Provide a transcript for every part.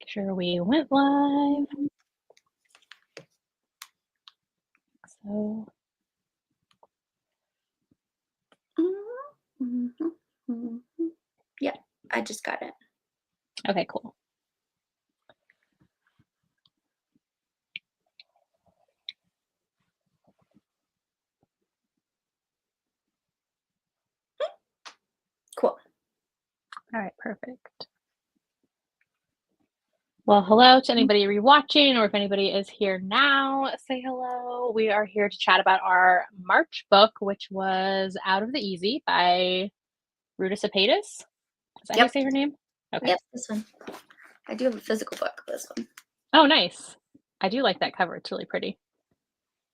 Sure, we went live. So Yeah, I just got it. okay, cool. Cool. All right, perfect. Well, hello to anybody rewatching, or if anybody is here now, say hello. We are here to chat about our March book, which was Out of the Easy by Ruta Sepetys. Is that how you Yep. say her name? Okay. Yep, this one. I do have a physical book, this one. Oh, nice. I do like that cover. It's really pretty.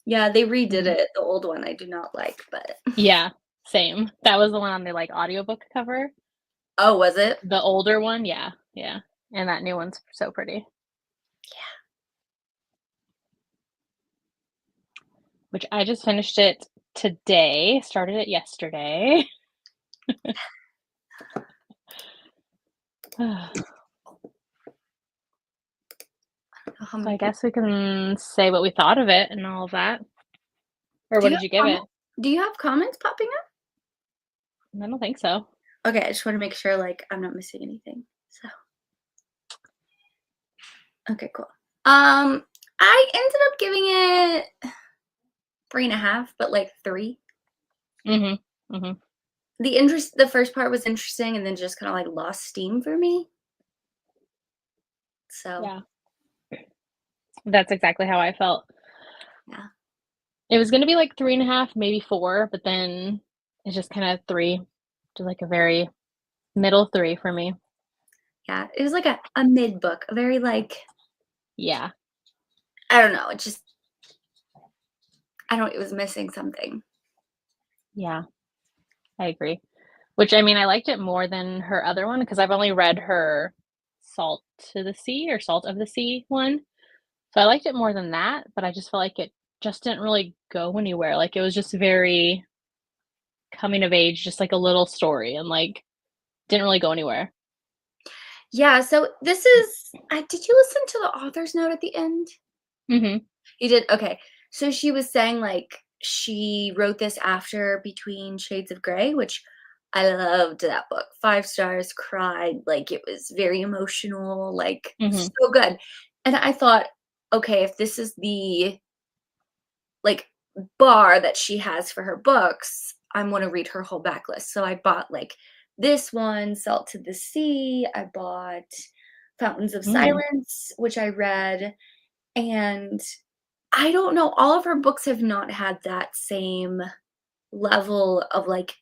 Yeah, they redid it. The old one I do not like, but Yeah, same. That was the one on the like audiobook cover. oh, was it? The older one, yeah, yeah. And that new one's so pretty. Yeah. Which I just finished it today, started it yesterday. How So many I guess we can say what we thought of it and all of that. Or Do what you did have you give it? comments? Do you have comments popping up? I don't think so. Okay, I just want to make sure like I'm not missing anything. So okay, cool. I ended up giving it 3.5, but like 3. Mhm. Mhm. The first part was interesting and then just kind of like lost steam for me. So Yeah. That's exactly how I felt. yeah. It was gonna be like 3.5, maybe 4, but then it's just kinda 3. Just like a very middle 3 for me. Yeah. It was like a mid book, a very like Yeah. I don't know, it was missing something. Yeah. I agree. Which, I mean, I liked it more than her other one because I've only read her Salt to the Sea or Salt of the Sea one. So I liked it more than that, but I just felt like it just didn't really go anywhere. Like, it was just very coming of age, just like a little story and, like, didn't really go anywhere. Yeah, so this is did you listen to the author's note at the end? Mhm. You did? Okay. So she was saying like she wrote this after Between Shades of Grey, which I loved that book. 5 stars, cried, like it was very emotional, like Mhm. so good. And I thought, okay, if this is the like bar that she has for her books, I'm gonna read her whole backlist. So I bought like this one, Salt to the Sea. I bought Fountains of Mm. Silence, which I read. And I don't know, all of her books have not had that same level of like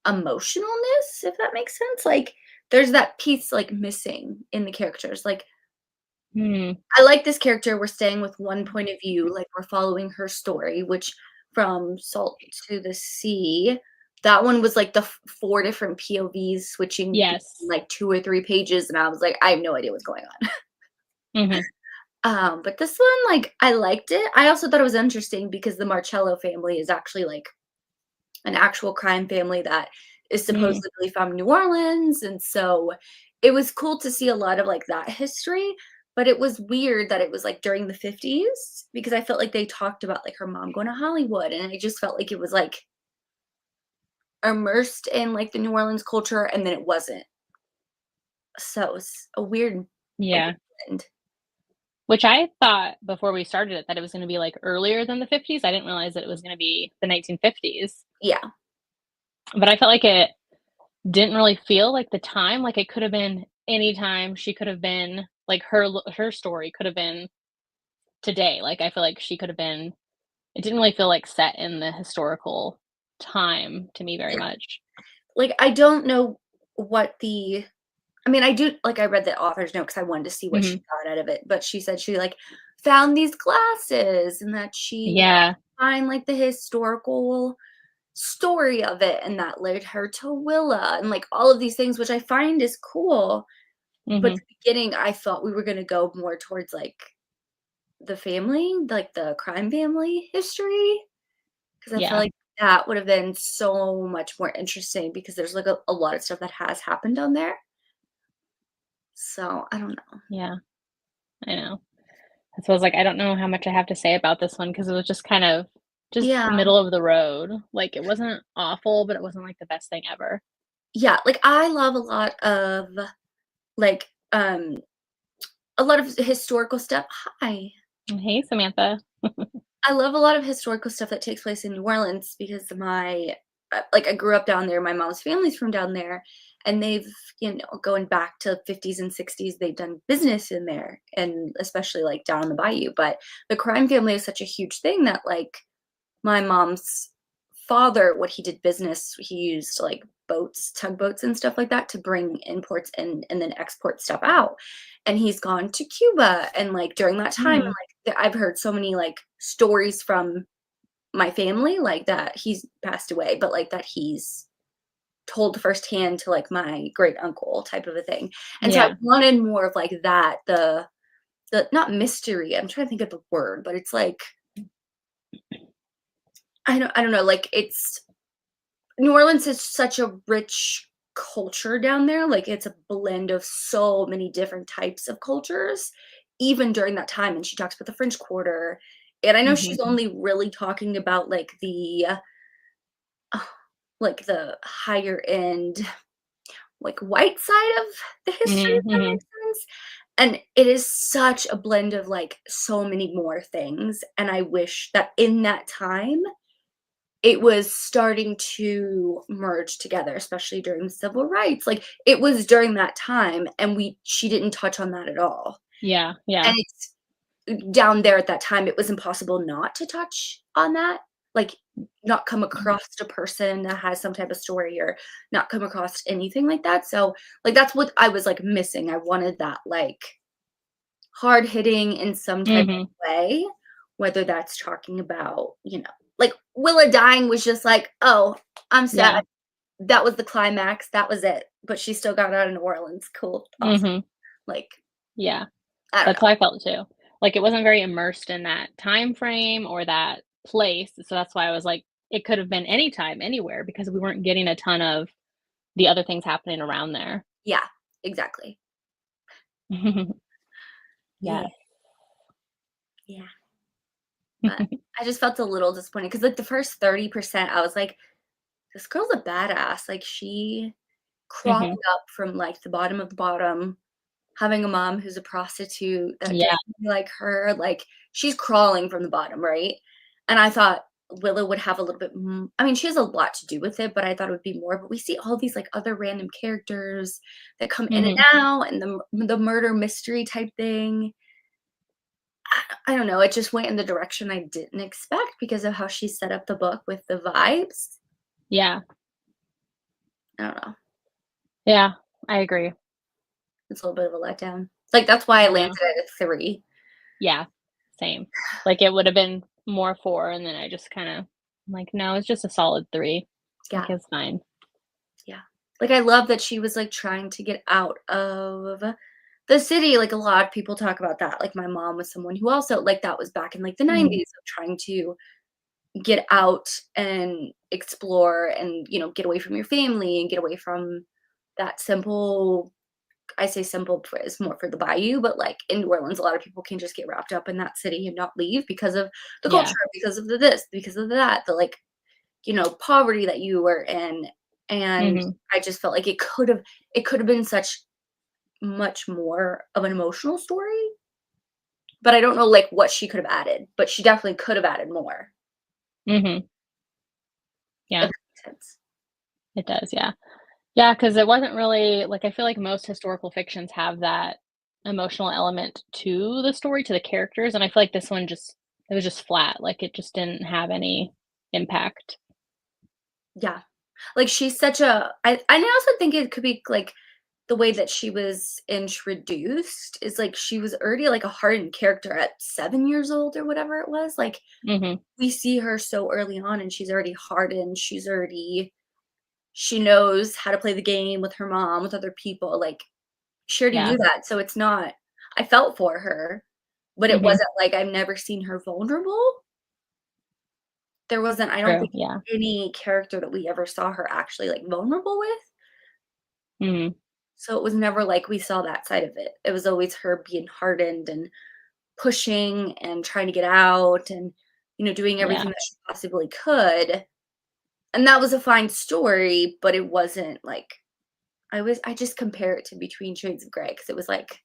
emotionalness, if that makes sense. Like there's that piece like missing in the characters. Like Mm. I like this character. We're staying with one point of view, like we're following her story, which from Salt to the Sea, that one was like the 4 different POVs switching between Yes. like 2 or 3 pages, and I was like, I have no idea what's going on. Mhm. But this one, like, I liked it. I also thought it was interesting because the Marcello family is actually like an actual crime family that is Mm. supposedly from New Orleans, and so it was cool to see a lot of like that history. But it was weird that it was like during the 50s because I felt like they talked about like her mom going to Hollywood, and I just felt like it was like immersed in like the New Orleans culture, and then it wasn't. So it's a Yeah. weird blend. Which I thought before we started it that it was gonna be, like, earlier than the '50s. I didn't realize that it was gonna be the 1950s. Yeah. But I felt like it didn't really feel like the time, like, it could have been any time. She could have been like, her story could have been today. Like, I feel like she could have been it didn't really feel, like, set in the historical time to me very much. Like I don't know what the I mean, I do like I read the author's note because I wanted to see what she Mhm. got out of it, but she said she, like, found these glasses and that she wanted Yeah. to find, like, the historical story of it, and that led her to Willa and, like, all of these things, which I find is cool, but Mhm. the beginning, I thought we were gonna go more towards, like, the family, like, the crime family history, because I feel Yeah. like that would have been so much more interesting because there's, like, a lot of stuff that has happened on there. So, I don't know. Yeah, I know. So I was like, I don't know how much I have to say about this one because it was just kind of just Yeah. middle of the road. Like, it wasn't awful, but it wasn't, like, the best thing ever. Yeah, like, I love like, um, a lot of historical stuff. Hi. Hey, Samantha. I love a lot of historical stuff that takes place in New Orleans because like, I grew up down there, my mom's family's from down there, and they've, going back to 50s and 60s, they've done business in there, and especially, like, down in the bayou, but the crime family is such a huge thing that, like, my mom's father, what he did business, he used, like, boats, tugboats and stuff like that to bring imports in and then export stuff out, and he's gone to Cuba, and, like, during that time, Mm, like, I've heard so many, like, stories from my family, like, that he's passed away, but, like, that he's told firsthand to, like, my great uncle type of a thing, and so I yeah. wanted more of, like, that, the not mystery, I'm trying to think of the word, but it's like, I don't know, like, it's New Orleans is such a rich culture down there, like, it's a blend of so many different types of cultures, even during that time, and she talks about the French Quarter, and I know Mhm. she's only really talking about, uh, like, the higher end, like, white side of the history, Mhm, if that mhm. makes sense, and it is such a blend of, like, so many more things, and I wish that in that time it was starting to merge together, especially during the civil rights, like, it was during that time, and we she didn't touch on that at all, Yeah, yeah. and it's down there at that time, it was impossible not to touch on that, like, not come Mhm. across a person that has some type of story or not come across anything like that, so, like, that's what I was, like, missing, I wanted that, like, hard hitting in some type Mhm. of way, whether that's talking about, like, Willa dying was just like, "Oh, I'm sad." Yeah. That was the climax, that was it, but she still got out of New Orleans, cool, awesome. Mhm. Like, Yeah. I don't That's know. how I felt too. Like, it wasn't very immersed in that time frame or that place, so that's why I was like, it could have been anytime, anywhere, because we weren't getting a ton of the other things happening around there. Yeah, exactly. Yeah, Yes. yeah, but I just felt a little disappointed because, like, the first 30%, I was like, "This girl's a badass," like, she crawling Mhm. up from, like, the bottom of the bottom, having a mom who's a prostitute that Yeah. dresses like her, like, she's crawling from the bottom, right? And I thought Willow would have a little bit I mean, she has a lot to do with it, but I thought it would be more, but we see all these, like, other random characters that come in and Mhm. out and the murder mystery type thing. I don't know, it just went in the direction I didn't expect because of how she set up the book with the vibes. Yeah. I don't know. Yeah. I agree. It's a little bit of a letdown. Like, that's why I I landed know. at a 3. Yeah. Same. Like, it would have been more 4, and then I just kinda like, "No, it's just a solid 3." Like, Yeah. it's fine. Yeah. Like, I love that she was, like, trying to get out of the city, like, a lot of people talk about that, like, my mom was someone who also like, that was back in, like, the Mhm. '90s of trying to get out and explore and, get away from your family and get away from that simple I say simple is more for the bayou, but, like, in New Orleans, a lot of people can just get wrapped up in that city and not leave because of the culture, Yeah. because of the this, because of that, the, like, poverty that you were in, and Mhm. I just felt like it could have been such much more of an emotional story, but I don't know, like, what she could have added, but she definitely could have added more, Mhm. if Yeah. that makes sense. It does, yeah. Yeah, because it wasn't really like, I feel like most historical fictions have that emotional element to the story, to the characters, and I feel like this one just it was just flat, like, it just didn't have any impact. Yeah. Like, she's such a I also think it could be, like, the way that she was introduced is, like, she was already, like, a hardened character at 7 years old or whatever it was, like, Mhm. we see her so early on, and she's already hardened, she knows how to play the game with her mom, with other people, like, she already Yeah. knew that, so it's not I felt for her, but it Mhm. wasn't like I've never seen her vulnerable. There wasn't I don't True, think yeah. any character that we ever saw her actually, like, vulnerable with, Mhm. So it was never like we saw that side of it. It was always her being hardened and pushing and trying to get out and, doing Yeah. everything that she possibly could. And that was a fine story, but it wasn't like I just compare it to Between Shades of Grey because it was like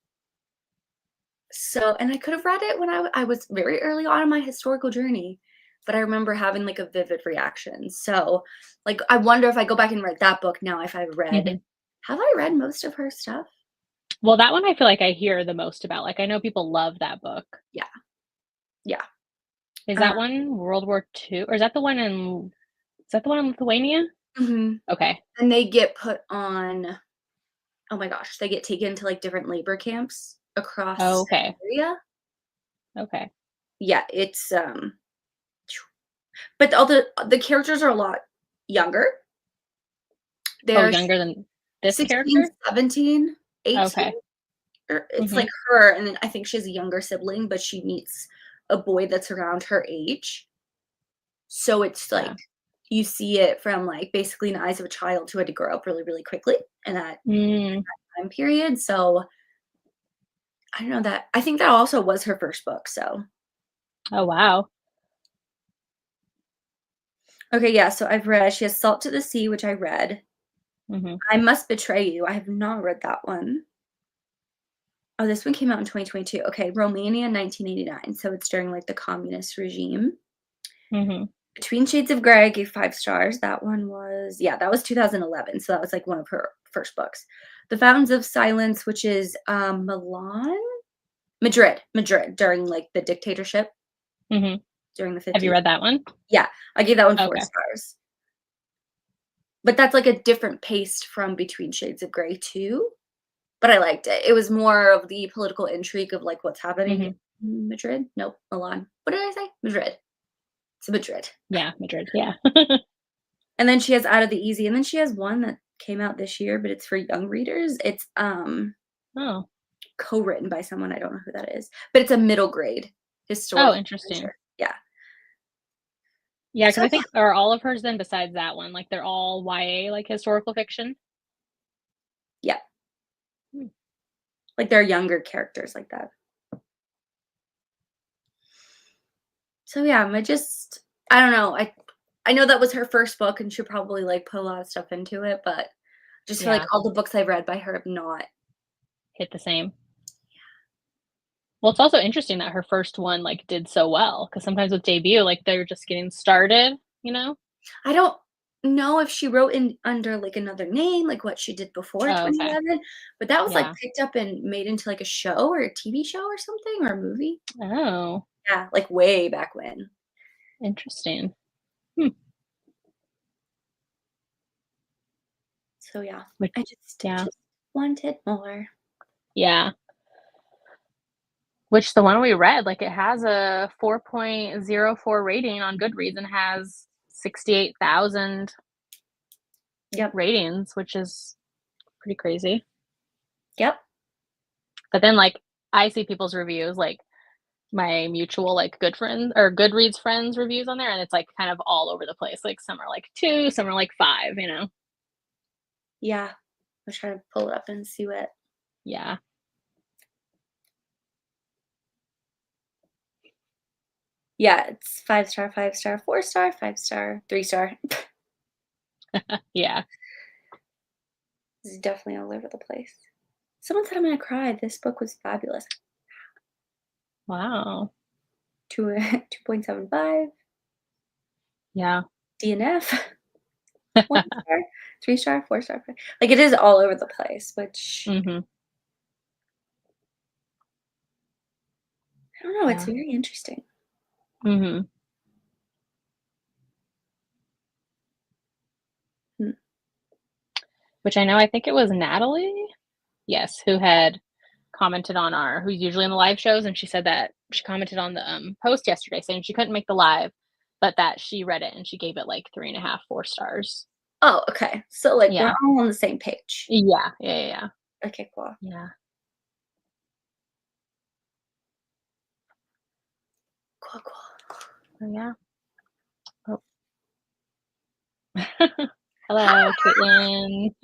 so and I could have read it when I was very early on in my historical journey, but I remember having, like, a vivid reaction. So, like, I wonder if I go back and read that book now if I read Mhm. have I read most of her stuff? Well, that one I feel like I hear the most about, like, I know people love that book. Yeah, yeah. Is Uh, that one World War II, or is that the one in Lithuania? mhm, Okay. and they get put on oh my gosh, they get taken to, like, different labor camps Oh, across okay. Siberia. Okay. Yeah, it's, but all the characters are a lot younger. Oh, They're younger than this 16, character? 17, 18. Okay. Or it's like Mhm. her, and then I think she has a younger sibling, but she meets a boy that's around her age. So it's like Yeah. you see it from like basically in the eyes of a child who had to grow up really, really quickly in that Mm. time period. So I don't know that I think that also was her first book. So Oh, wow. okay, yeah. So I've read she has Salt to the Sea, which I read. Mhm. I Must Betray You. I have not read that one. Oh, this one came out in 2022. Okay, Romania, 1989. So it's during like the communist regime. Mhm. Between Shades of Grey, I gave 5 stars. That one was yeah, that was 2011, so that was, like, one of her first books. The Fountains of Silence, which is, Milan? Madrid, during, like, the dictatorship Mhm. during the Have you 50s. read that one? Yeah, I gave that one 4 Okay. stars. But that's, like, a different pace from Between Shades of Grey too, but I liked it. It was more of the political intrigue of, like, what's happening Mhm. in Madrid? Nope, Milan. What did I say? Madrid. It's Madrid. Yeah, Madrid, yeah. And then she has Out of the Easy, and then she has one that came out this year, but it's for young readers. It's, Oh. co-written by someone, I don't know who that is, but it's a middle grade Oh, historical interesting. adventure. Yeah. Yeah, because So, I think are all of hers then besides that one, like, they're all YA, like, historical fiction? yeah, Hmm. like, they're younger characters like that. So, yeah, I don't know, I know that was her first book, and she probably, like, put a lot of stuff into it, but just feel like Yeah, all the books I've read by her have not hit the same. Well, it's also interesting that her first one, like, did so well. Because sometimes with debut, like, they're just getting started, you know? I don't know if she wrote in under, like, another name, like what she did before Oh, okay. 2011, but that was, like, Yeah. picked up and made into, like, a show or a TV show or something or a movie. Oh, Yeah, like, way back when. interesting. Hmm. So, yeah, Which I yeah. just wanted more. Yeah. Which the one we read, like, it has a 4.04 rating on Goodreads and has 68,000 Yep, ratings, which is pretty crazy. yep. But then, like, I see people's reviews, like, my mutual, like, good friend or Goodreads friends reviews on there, and it's, like, kind of all over the place. Like, some are, like, 2, some are, like, 5, you know? Yeah. I'm trying to pull it up and see what Yeah. yeah, it's 5 star, 5 star, 4 star, 5 star, 3 star. Yeah. It's definitely all over the place. Someone said I'm gonna cry. This book was fabulous. Wow. 2.75, Yeah. DNF, 1 star, 3 star, 4 star. Like, it is all over the place, which Mhm. I don't know, it's Yeah. very interesting. Mhm. Hmm. Which I think it was Natalie? Yes, who had commented on our who's usually in the live shows, and she said that she commented on the, post yesterday saying she couldn't make the live, but that she read it and she gave it, like, 3.5, 4 stars. Oh, okay. So, like, we're Yeah. all on the same page. Yeah. Yeah, yeah, yeah. Okay, cool. Yeah. Cool, cool. So, yeah. Oh. Hi. Hello, Caitlin.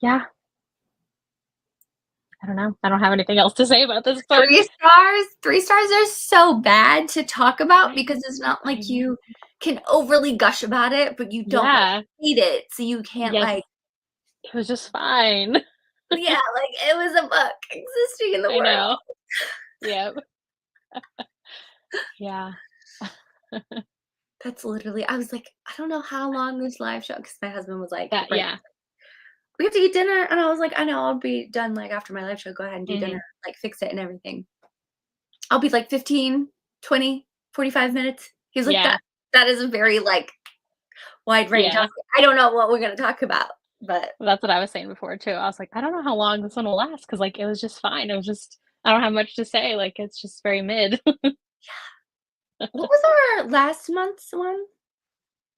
Yeah. I don't know. I don't have anything else to say about this book. 3 stars. 3 stars are so bad to talk about I because it's not I like know. you can overly gush about it, but you don't, like, Yeah. hate it, so you can't, Yes. like It was just fine. yeah, like, it was a book existing in the I world. know. Yep. Yeah. That's literally I was like, "I don't know how long this live show," because my husband was like, That right, yeah. "We have to eat dinner," and I was like, "I know, I'll be done, like, after my live show, go ahead and do dinner, Mhm. like, fix it and everything." I'll be like 15, 20, 45 minutes. He was like, Yeah. That is a very, like, wide range." I Yeah. was like, "I don't know what we're gonna talk about," but That's what I was saying before too. I was like, "I don't know how long this one will last because like, it was just fine. It was just I don't have much to say, like, it's just very mid." what was our last month's one?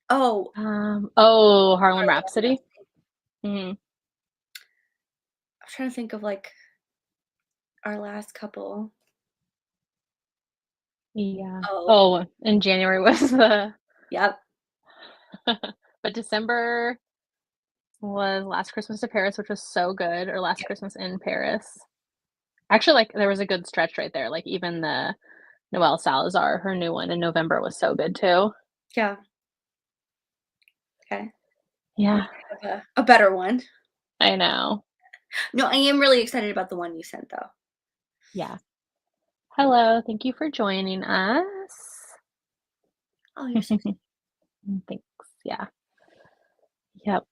Oh, Oh, Harlem Harlem Rhapsody? Rhapsody. Mhm. I'm trying to think of, like, our last couple. Yeah. Oh, Oh, in January was the yep, but December was Last Christmas to Paris, which was so good, or Last yep, Christmas in Paris. Actually, like, there was a good stretch right there, like, even the Noelle Salazar, her new one in November was so good too. yeah, okay. Yeah, Think of a better one. I know. No, I am really excited about the one you sent, though. Yeah. Hello, thank you for joining us. Oh, you're so Thanks, yeah. Yep.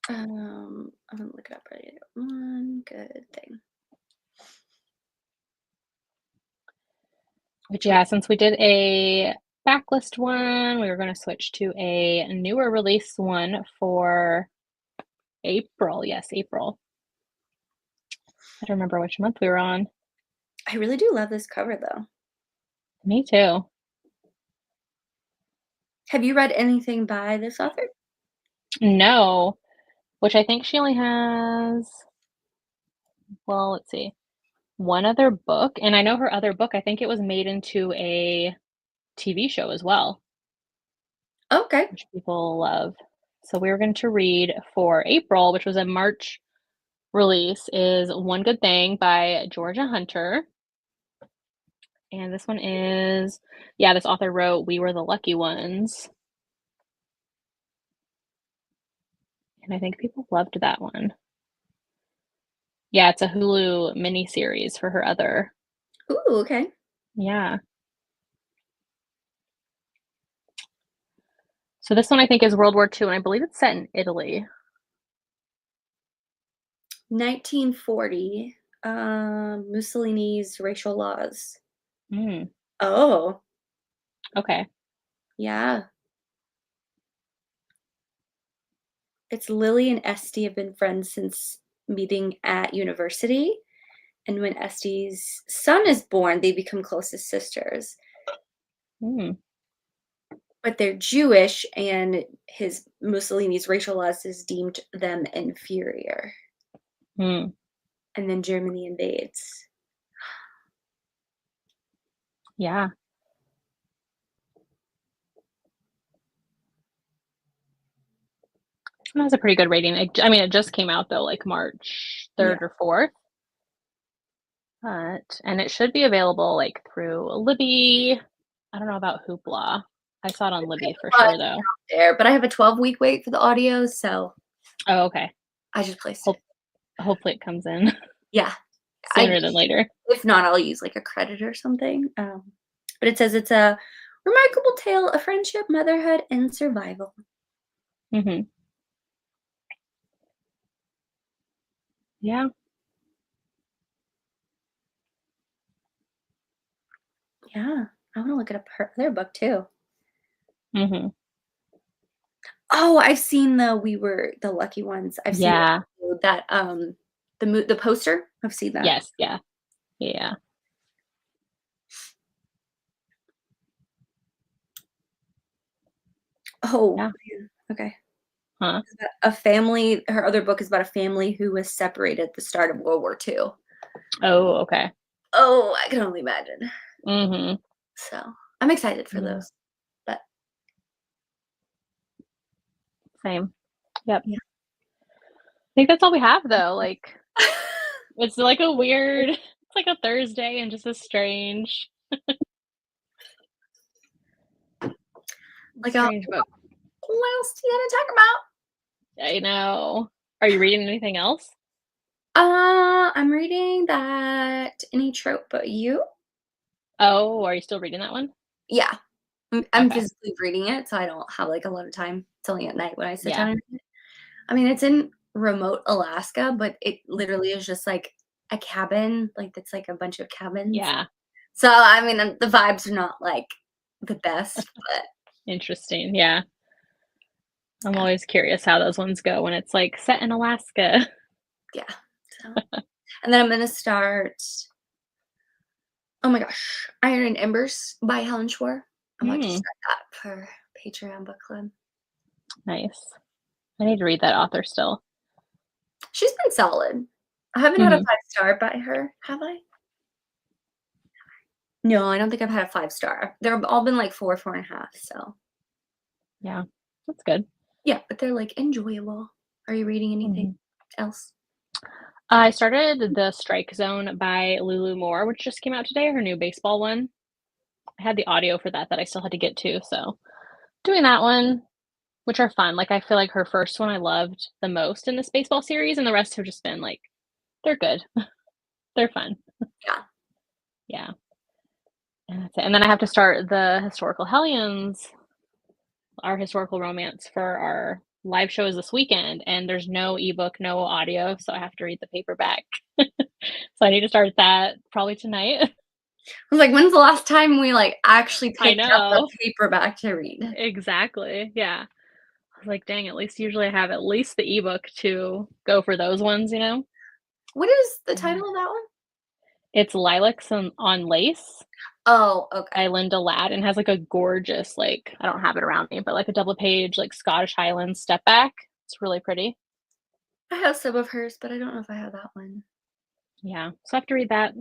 I'm gonna look it up right here. One good thing. But yeah, since we did a backlist one, we were gonna switch to a newer release one for April. Yes, April. I don't remember which month we were on. I really do love this cover, though. Me too. Have you read anything by this author? No, which I think she only has, well, let's see, one other book, and I know her other book, I think it was made into a TV show as well, Okay. which people love. So we were going to read for April, which was a March release, is One Good Thing by Georgia Hunter. And this one is, yeah, this author wrote We Were the Lucky Ones. And I think people loved that one. Yeah, it's a Hulu miniseries for her other. Ooh, okay. Yeah. So this one I think is World War II, and I believe it's set in Italy. 1940, Mussolini's racial laws. Mm, Oh, okay. yeah. It's Lily and Esty have been friends since meeting at university. And when Esty's son is born, they become close as sisters. Mm, But they're Jewish, and his Mussolini's racial laws has deemed them inferior. mm. And then Germany invades. Yeah. This one has a pretty good rating. I mean, it just came out though, like March Yeah. 3rd or 4th. And it should be available like through Libby. I don't know about Hoopla. I saw it on Libby for But sure though. there, but I have a 12-week wait for the audio, so Oh, okay. I just placed it. Hope hopefully it comes in Yeah. I sooner than later. if not, I'll use, like, a credit or something, but it says it's a remarkable tale of friendship, motherhood, and survival. Mhm. Yeah. Yeah. I wanna look it up her other book too. Mhm. Oh, I've seen the We Were the Lucky Ones. I've seen Yeah. that, the poster. I've seen that. Yes, yeah. Yeah. Oh, Yeah. man. Okay. Huh. It's about a family her other book is about a family who was separated at the start of World War II. Oh, okay. Oh, I can only imagine. Mhm. So, I'm excited for Yeah. those, but Same. Yep. Yeah. I think that's all we have though. Like it's like a weird it's like a Thursday and just a strange Like, strange book. what else do you want to talk about? I know. Are you reading anything else? I'm reading that Any Trope But You. Oh, are you still reading that one? Yeah, I'm Okay. physically reading it, so I don't have, like, a lot of time. It's only at night when I sit Yeah. down and read it. I mean, it's in remote Alaska, but it literally is just, like, a cabin, like, it's, like, a bunch of cabins. Yeah. So, I mean, the vibes are not, like, the best, but Interesting. Yeah. I'm yeah, always curious how those ones go when it's like set in Alaska. yeah, so and then I'm gonna start oh my gosh, Iron and Embers by Helen Schwar. I'm about to Hmm. start that for Patreon book club. Nice. I need to read that author still. She's been solid. I haven't had a Hmm. 5-star by her, have I? No, I don't think I've had a 5-star. They've all been like 4, 4.5, so Yeah. That's good. yeah, but they're, like, enjoyable. Are you reading anything Mhm. else? I started The Strike Zone by Lulu Moore, which just came out today, her new baseball one. I had the audio for that I still had to get to, so doing that one, which are fun. Like, I feel like her first one I loved the most in this baseball series, and the rest have just been, like, they're good. They're fun. Yeah. Yeah, and that's it. And then I have to start the Historical Hellions, our historical romance for our live shows this weekend, and there's no ebook, no audio, so I have to read the paperback. So I need to start that probably tonight. I was like, when's the last time we, like, actually I picked up a know. paperback to read? Exactly, yeah. I was like, "Dang, at least usually I have at least the ebook to go for those ones," you know? What is the Yeah. title of that one? It's Lilacs on Lace Oh, okay. by Linda Ladd and has, like, a gorgeous, like I don't have it around me, but, like, a double page, like, Scottish Highlands step back. It's really pretty. I have some of hers, but I don't know if I have that one. Yeah, so I have to read that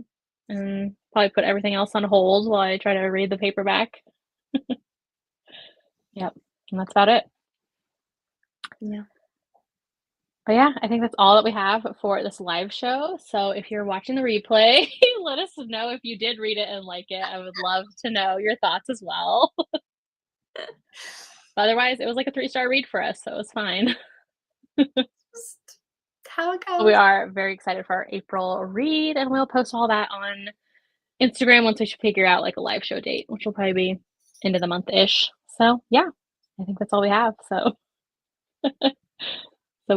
and probably put everything else on hold while I try to read the paperback. Yep, and that's about it. Yeah. But yeah, I think that's all that we have for this live show. So if you're watching the replay, let us know if you did read it and like it. I would love to know your thoughts as well. Otherwise, it was like a 3-star read for us, so it was fine. Just how it We goes. are very excited for our April read, and we'll post all that on Instagram once we should figure out like a live show date, which will probably be end of the month-ish. So yeah, I think that's all we have. So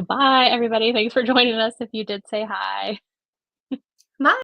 bye everybody. Thanks for joining us if you did say hi.